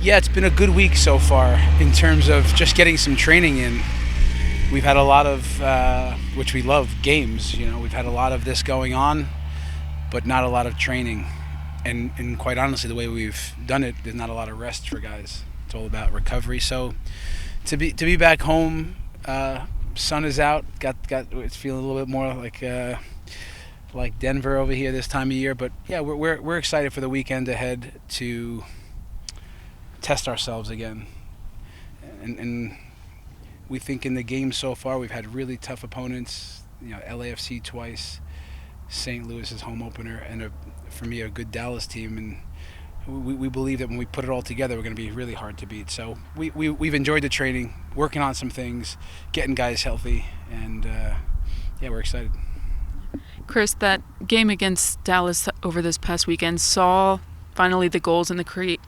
Yeah, it's been a good week so far in terms of just getting some training in. We've had a lot of, which we love, games. We've had a lot of this going on, but not a lot of training. And quite honestly, the way we've done it, there's not a lot of rest for guys. It's all about recovery. So to be back home, sun is out. It's feeling a little bit more like Denver over here this time of year. But yeah, we're excited for the weekend ahead to test ourselves again. And we think in the game so far we've had really tough opponents. LAFC twice, St. Louis's home opener, and for me a good Dallas team. And we believe that when we put it all together, we're going to be really hard to beat. So we've enjoyed the training, working on some things, getting guys healthy, and we're excited. Chris, that game against Dallas over this past weekend saw finally the goals and the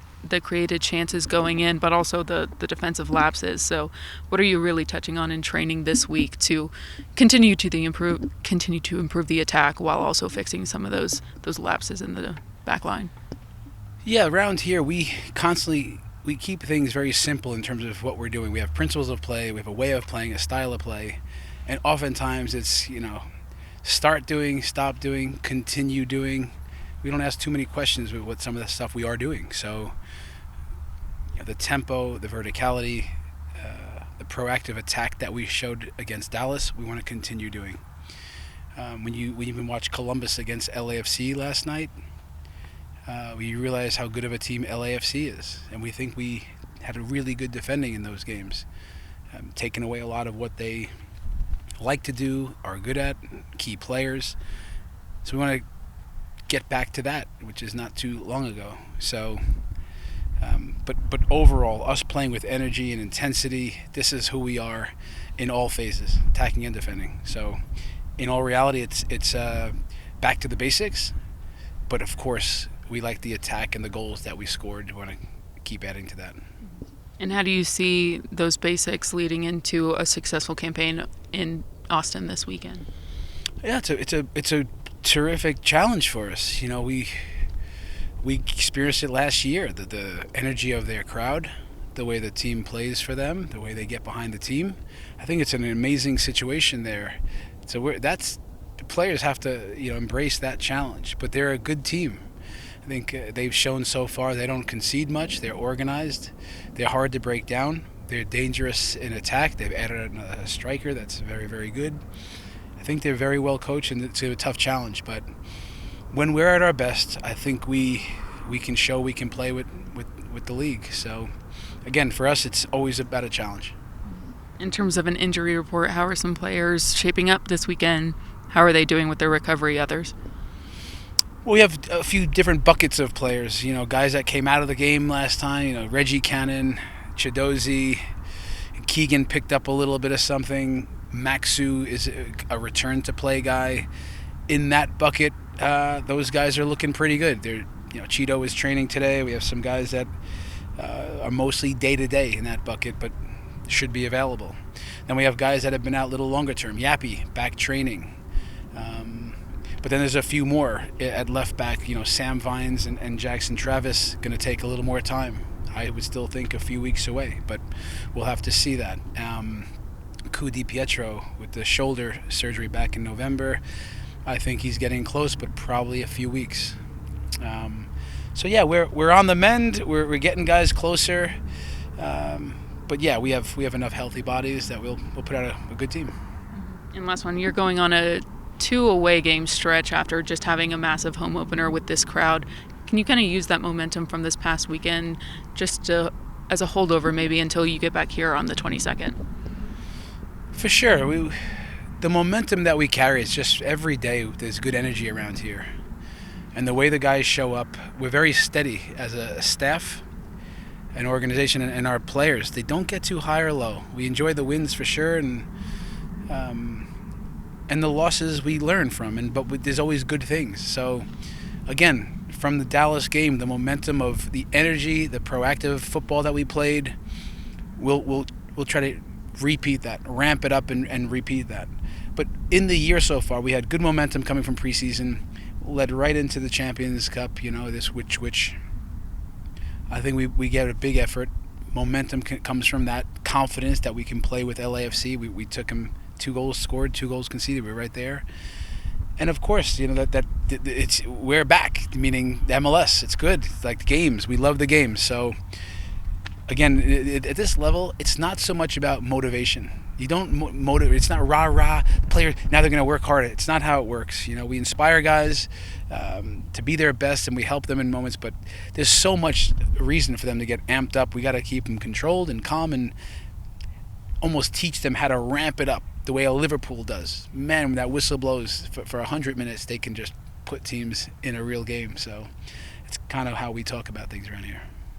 created chances going in, but also the defensive lapses. So what are you really touching on in training this week to continue to improve the attack while also fixing some of those lapses in the back line? Yeah, around here we keep things very simple in terms of what we're doing. We have principles of play, we have a way of playing, a style of play, and oftentimes it's start doing, stop doing, continue doing. We don't ask too many questions with what some of the stuff we are doing. So the tempo, the verticality, the proactive attack that we showed against Dallas, we want to continue doing. When you even watch Columbus against LAFC last night, we realize how good of a team LAFC is. And we think we had a really good defending in those games, taking away a lot of what they like to do, are good at, key players. So we want to get back to that, which is not too long ago. So, but overall, us playing with energy and intensity, this is who we are in all phases, attacking and defending. So, in all reality, it's back to the basics. But of course, we like the attack and the goals that we scored. We want to keep adding to that. And how do you see those basics leading into a successful campaign in Austin this weekend? Yeah, it's a terrific challenge for us. We experienced it last year, the energy of their crowd, the way the team plays for them, the way they get behind the team. I think it's an amazing situation there. So the players have to embrace that challenge, but they're a good team. I think they've shown so far they don't concede much. They're organized. They're hard to break down. They're dangerous in attack. They've added a striker that's very, very good. I think they're very well coached, and it's a tough challenge. But when we're at our best, I think we can show we can play with the league. So, again, for us, it's always about a challenge. In terms of an injury report, how are some players shaping up this weekend? How are they doing with their recovery? Others? Well, we have a few different buckets of players. Guys that came out of the game last time. Reggie Cannon, Chidozie, Keegan picked up a little bit of something. Maxu is a return to play guy. In that bucket, those guys are looking pretty good. Cheeto is training today. We have some guys that are mostly day-to-day in that bucket, but should be available. Then we have guys that have been out a little longer term. Yappy, back training. But then there's a few more at left back. Sam Vines and Jackson Travis going to take a little more time. I would still think a few weeks away, but we'll have to see that. Cu Di Pietro with the shoulder surgery back in November. I think he's getting close, but probably a few weeks. So yeah, we're on the mend. We're getting guys closer. But yeah, we have enough healthy bodies that we'll put out a good team. And last one, you're going on a 2 away game stretch after just having a massive home opener with this crowd. Can you kind of use that momentum from this past weekend just as a holdover maybe until you get back here on the 22nd? For sure. The momentum that we carry is just every day there's good energy around here. And the way the guys show up, we're very steady as a staff, an organization, and our players. They don't get too high or low. We enjoy the wins for sure, and the losses we learn from. But there's always good things. So, again, from the Dallas game, the momentum of the energy, the proactive football that we played, we'll try to repeat that, ramp it up and repeat that. But in the year so far, we had good momentum coming from preseason, led right into the Champions Cup, this which I think we get a big effort. Momentum comes from that confidence that we can play with LAFC. We took them 2 goals scored, 2 goals conceded. We're right there. And of course, that it's we're back, meaning the MLS. It's good. It's like the games. We love the games. So again, at this level, it's not so much about motivation. You don't motivate. It's not rah rah. Players now they're going to work harder. It's not how it works. We inspire guys to be their best, and we help them in moments. But there's so much reason for them to get amped up. We got to keep them controlled and calm, and almost teach them how to ramp it up the way a Liverpool does. Man, when that whistle blows for 100 minutes, they can just put teams in a real game. So it's kind of how we talk about things around here.